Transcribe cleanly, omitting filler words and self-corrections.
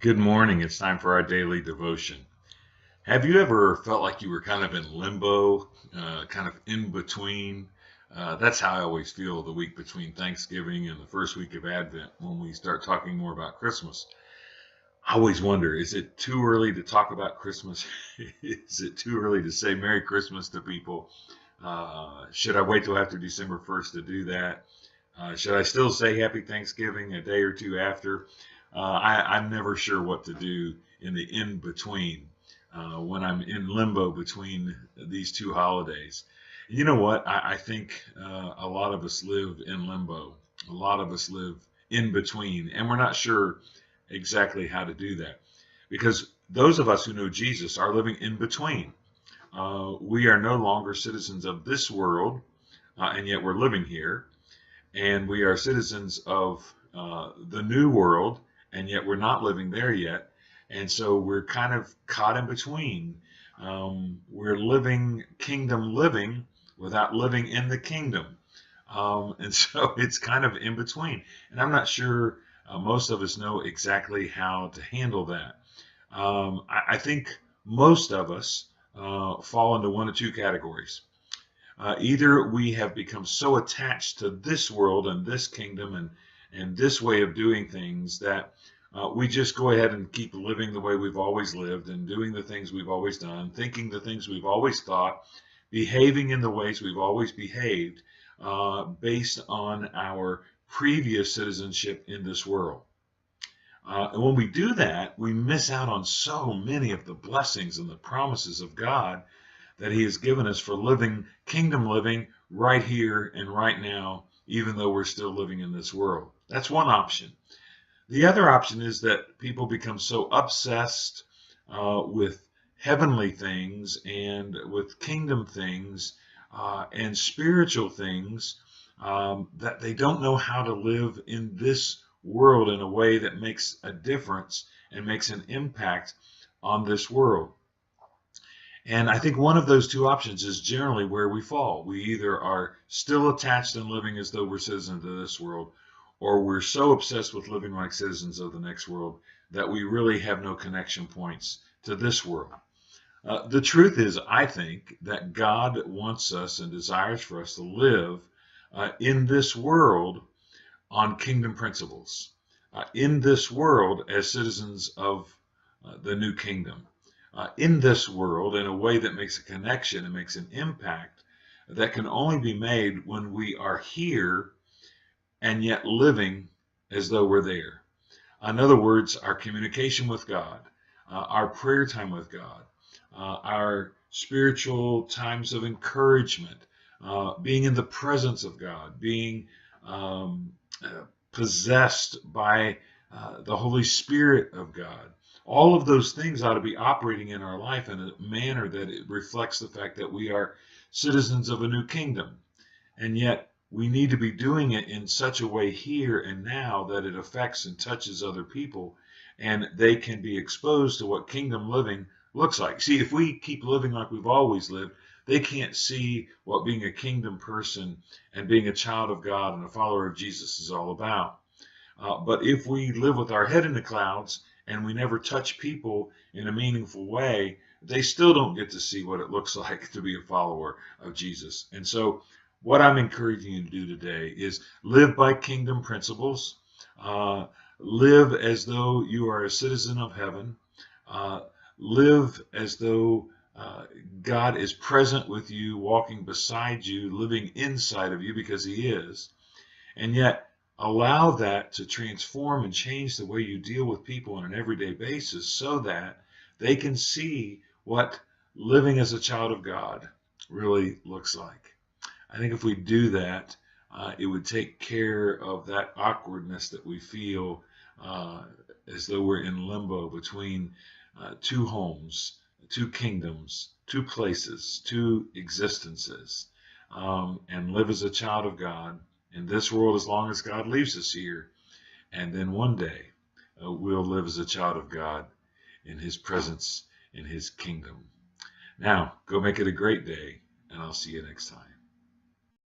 Good morning. It's time for our daily devotion. Have you ever felt like you were kind of in limbo, kind of in between? That's how I always feel the week between Thanksgiving and the first week of Advent when we start talking more about Christmas. I always wonder, is it too early to talk about Christmas? Is it too early to say Merry Christmas to people? Should I wait till after December 1st to do that? Should I still say Happy Thanksgiving a day or two after? I'm never sure what to do in the in between when I'm in limbo between these two holidays. You know what? I think a lot of us live in limbo. A lot of us live in between, and we're not sure exactly how to do that because those of us who know Jesus are living in between. We are no longer citizens of this world, and yet we're living here, and we are citizens of the new world, and yet we're not living there yet. And so we're kind of caught in between. We're living kingdom living without living in the kingdom. And so it's kind of in between. And I'm not sure most of us know exactly how to handle that. I think most of us fall into one of two categories. Either we have become so attached to this world and this kingdom and this way of doing things that we just go ahead and keep living the way we've always lived and doing the things we've always done, thinking the things we've always thought, behaving in the ways we've always behaved based on our previous citizenship in this world. And when we do that, we miss out on so many of the blessings and the promises of God that He has given us for living kingdom living right here and right now, even though we're still living in this world. That's one option. The other option is that people become so obsessed with heavenly things and with kingdom things and spiritual things that they don't know how to live in this world in a way that makes a difference and makes an impact on this world. And I think one of those two options is generally where we fall. We either are still attached and living as though we're citizens of this world, or we're so obsessed with living like citizens of the next world that we really have no connection points to this world. The truth is, I think, that God wants us and desires for us to live in this world on kingdom principles, in this world as citizens of the new kingdom, in this world in a way that makes a connection and makes an impact that can only be made when we are here and yet living as though we're there. In other words, our communication with God, our prayer time with God, our spiritual times of encouragement, being in the presence of God, being possessed by the Holy Spirit of God. All of those things ought to be operating in our life in a manner that it reflects the fact that we are citizens of a new kingdom. And yet we need to be doing it in such a way here and now that it affects and touches other people and they can be exposed to what kingdom living looks like. See, if we keep living like we've always lived, they can't see what being a kingdom person and being a child of God and a follower of Jesus is all about. But if we live with our head in the clouds and we never touch people in a meaningful way, they still don't get to see what it looks like to be a follower of Jesus. And so what I'm encouraging you to do today is live by kingdom principles, live as though you are a citizen of heaven, live as though God is present with you, walking beside you, living inside of you because He is, and yet allow that to transform and change the way you deal with people on an everyday basis so that they can see what living as a child of God really looks like. I think if we do that, it would take care of that awkwardness that we feel as though we're in limbo between two homes, two kingdoms, two places, two existences, and live as a child of God in this world as long as God leaves us here. And then one day we'll live as a child of God in His presence, in His kingdom. Now, go make it a great day, and I'll see you next time.